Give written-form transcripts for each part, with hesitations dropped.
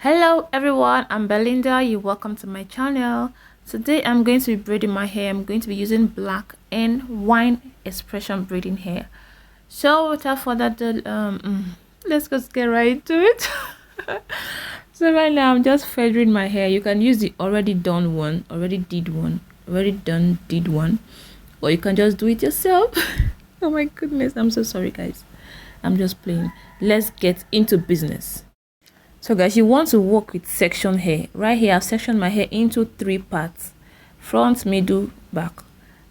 Hello everyone, I'm Belinda. You're welcome to my channel. Today I'm going to be braiding my hair. I'm going to be using black and wine expression braiding hair. So without further ado, let's just get right into it. So right now I'm just feathering my hair. You can use the already done one, already did one, or you can just do it yourself. Oh my goodness, I'm so sorry guys. I'm just playing. Let's get into business. So guys, you want to work with section hair. Right here I've sectioned my hair into 3 parts: front, middle, back.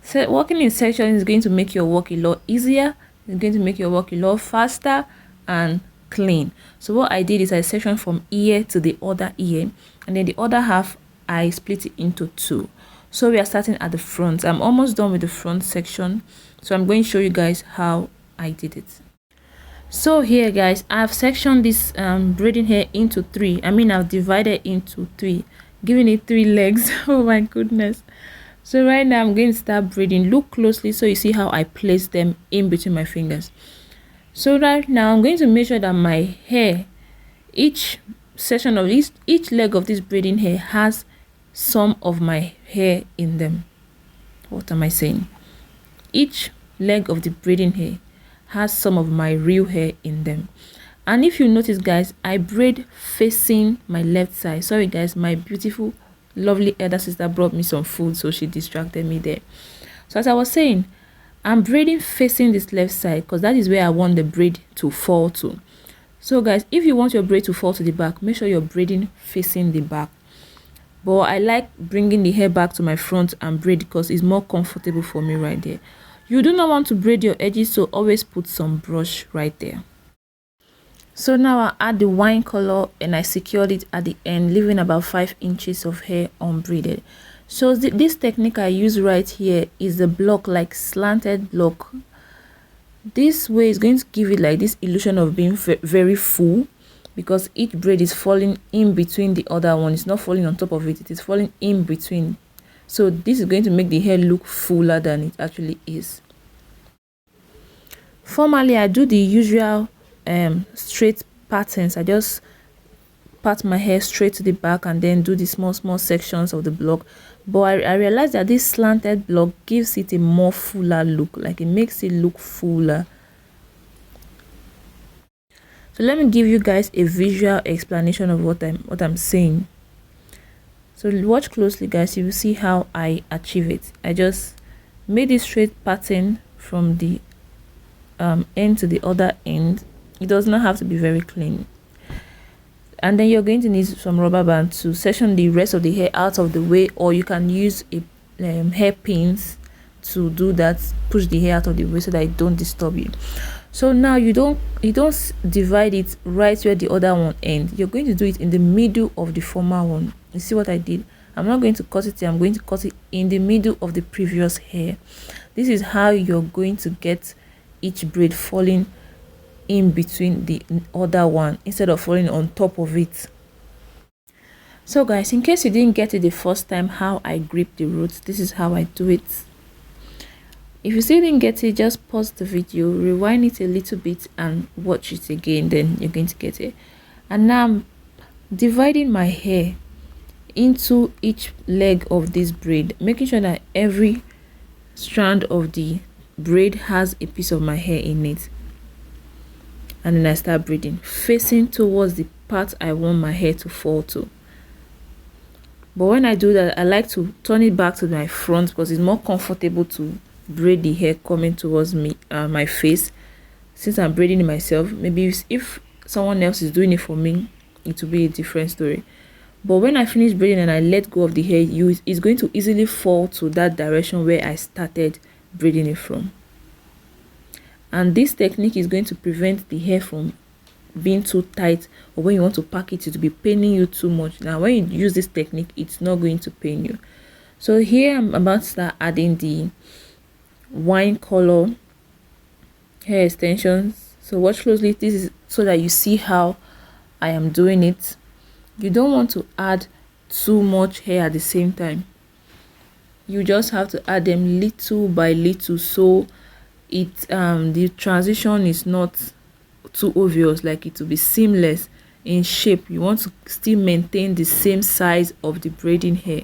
So working in section is going to make your work a lot easier. It's going to make your work a lot faster and clean. So what I did is I sectioned from ear to the other ear, and then the other half I split it into 2. So we are starting at the front. I'm almost done with the front section, so I'm going to show you guys how I did it. So here guys, I've sectioned this braiding hair into 3. I've divided into 3, giving it 3 legs. Oh my goodness. So right now I'm going to start braiding. Look closely so you see how I place them in between my fingers. So right now I'm going to make sure that my hair, each section of each leg of this braiding hair has some of my hair in them. What am I saying? Each leg of the braiding hair has some of my real hair in them. And if you notice guys, I braid facing my left side. Sorry guys, my beautiful lovely elder sister brought me some food, so she distracted me there. So as I was saying, I'm braiding facing this left side because that is where I want the braid to fall to. So guys, if you want your braid to fall to the back, make sure you're braiding facing the back. But I like bringing the hair back to my front and braid because it's more comfortable for me right there. You do not want to braid your edges, so always put some brush right there. So now I add the wine color and I secured it at the end, leaving about 5 inches of hair unbraided. So this technique I use right here is the block, like slanted block. This way is going to give it like this illusion of being very full, because each braid is falling in between the other one. It's not falling on top of it, it is falling in between. So this is going to make the hair look fuller than it actually is. Formally, I do the usual straight patterns. I just part my hair straight to the back and then do the small sections of the block. But I realized that this slanted block gives it a more fuller look, like it makes it look fuller. So let me give you guys a visual explanation of what I'm saying. So watch closely guys, you will see how I achieve it. I just made this straight pattern from the end to the other end. It does not have to be very clean. And then you're going to need some rubber band to section the rest of the hair out of the way, or you can use a hair pins to do that, push the hair out of the way so that it don't disturb you. So now you don't divide it right where the other one ends. You're going to do it in the middle of the former one. You see what I did? I'm not going to cut it here, I'm going to cut it in the middle of the previous hair. This is how you're going to get each braid falling in between the other one instead of falling on top of it. So guys, in case you didn't get it the first time how I grip the roots, this is how I do it. If you still didn't get it, just pause the video, rewind it a little bit and watch it again, then you're going to get it. And now I'm dividing my hair into each leg of this braid, making sure that every strand of the braid has a piece of my hair in it. And then I start braiding facing towards the part I want my hair to fall to. But when I do that, I like to turn it back to my front because it's more comfortable to braid the hair coming towards me, my face. Since I'm braiding it myself, maybe if someone else is doing it for me, it will be a different story. But when I finish braiding and I let go of the hair, it's going to easily fall to that direction where I started braiding it from. And this technique is going to prevent the hair from being too tight, or when you want to pack it to be paining you too much. Now when you use this technique, it's not going to pain you. So here I'm about to start adding the wine color hair extensions. So watch closely. This is so that you see how I am doing it. You don't want to add too much hair at the same time. You just have to add them little by little, so the transition is not too obvious, like it will be seamless. in shape. You want to still maintain the same size of the braiding hair.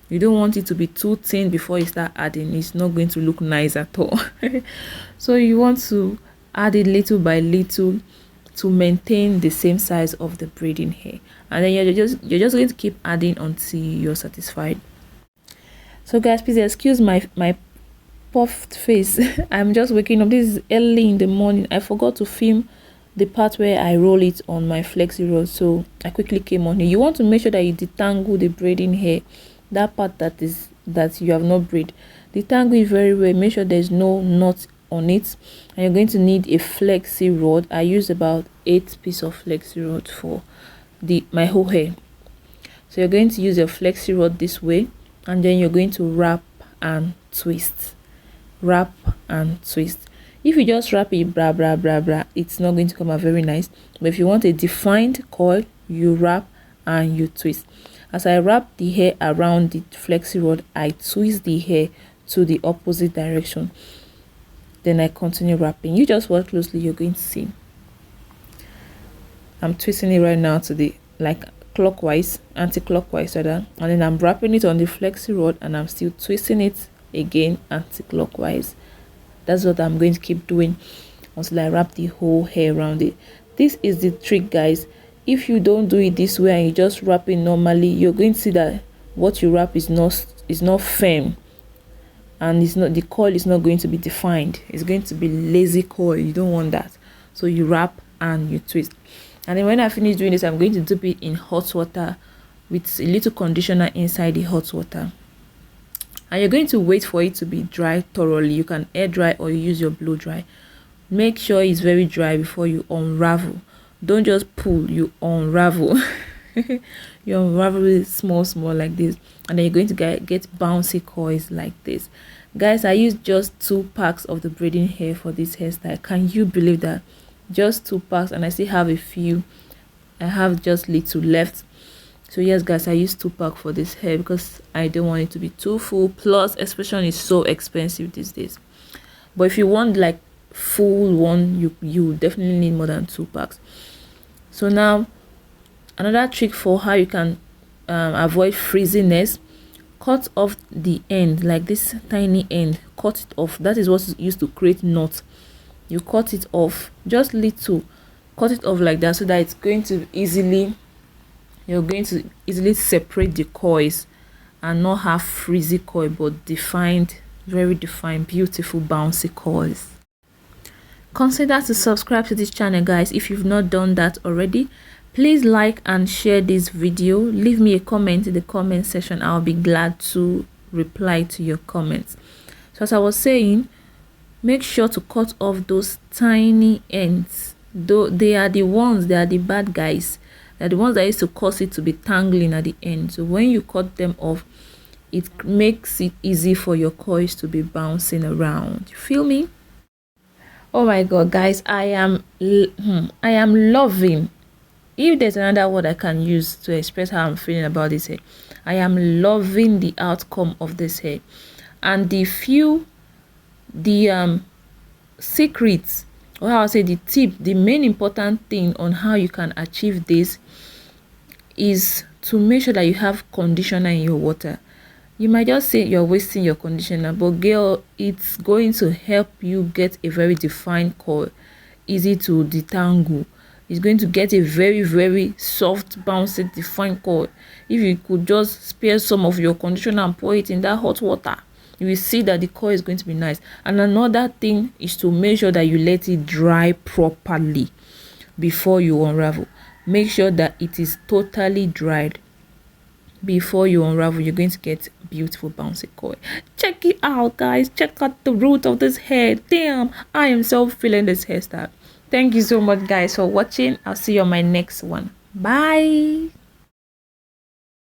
You don't want it to be too thin before you start adding. It's not going to look nice at all. So you want to add it little by little to maintain the same size of the braiding hair, and then you're just going to keep adding until you're satisfied. So guys, please excuse my puffed face. I'm just waking up. This is early in the morning. I forgot to film the part where I roll it on my flexi rod, so I quickly came on here. You want to make sure that you detangle the braiding hair, that part that you have not braid. Detangle it very well. Make sure there's no knot on it, and you're going to need a flexi rod. I use about 8 pieces of flexi rod for my whole hair. So you're going to use your flexi rod this way, and then you're going to wrap and twist. Wrap and twist. If you just wrap it blah blah blah blah, it's not going to come out very nice. But if you want a defined coil, you wrap and you twist. As I wrap the hair around the flexi rod, I twist the hair to the opposite direction. Then I continue wrapping. You just watch closely, you're going to see. I'm twisting it right now to the clockwise, anti-clockwise rather, and then I'm wrapping it on the flexi rod, and I'm still twisting it again anti-clockwise. That's what I'm going to keep doing until I wrap the whole hair around it. This is the trick, guys. If you don't do it this way and you just wrap it normally, you're going to see that what you wrap is not firm, and the coil is not going to be defined. It's going to be lazy coil. You don't want that. So you wrap and you twist. And then when I finish doing this, I'm going to dip it in hot water with a little conditioner inside the hot water. And you're going to wait for it to be dry thoroughly. You can air dry or you use your blow dry. Make sure it's very dry before you unravel. Don't just pull, you unravel. You unravel it small like this, and then you're going to get bouncy coils like this. Guys, I used just 2 packs of the braiding hair for this hairstyle. Can you believe that? Just 2 packs, and I still have a few. I have just little left. So yes guys, I used 2 packs for this hair because I don't want it to be too full. Plus expression is so expensive these days. But if you want like full one, you definitely need more than 2 packs. So now another trick for how you can avoid frizziness: cut off the end, like this tiny end. Cut it off. That is what is used to create knots. You cut it off just little. Cut it off like that, so that it's going to you're going to easily separate the coils and not have frizzy coil, but defined, very defined, beautiful bouncy coils. Consider to subscribe to this channel, guys, if you've not done that already. Please like and share this video. Leave me a comment in the comment section. I'll be glad to reply to your comments. So as I was saying, make sure to cut off those tiny ends. Though they are the bad guys. They're the ones that used to cause it to be tangling at the end. So when you cut them off, it makes it easy for your coils to be bouncing around. You feel me? Oh my god, guys, I am loving. If there's another word I can use to express how I'm feeling about this hair, I am loving the outcome of this hair. And the secrets, or how I say the tip, the main important thing on how you can achieve this is to make sure that you have conditioner in your water. You might just say you're wasting your conditioner, but girl, it's going to help you get a very defined coil, easy to detangle. It's going to get a very, very soft, bouncy, defined coil. If you could just spare some of your conditioner and pour it in that hot water, you will see that the coil is going to be nice. And another thing is to make sure that you let it dry properly before you unravel. Make sure that it is totally dried before you unravel. You're going to get beautiful bouncy coil. Check it out, guys. Check out the root of this hair. Damn, I am so feeling this hairstyle. Thank you so much, guys, for watching. I'll see you on my next one. Bye.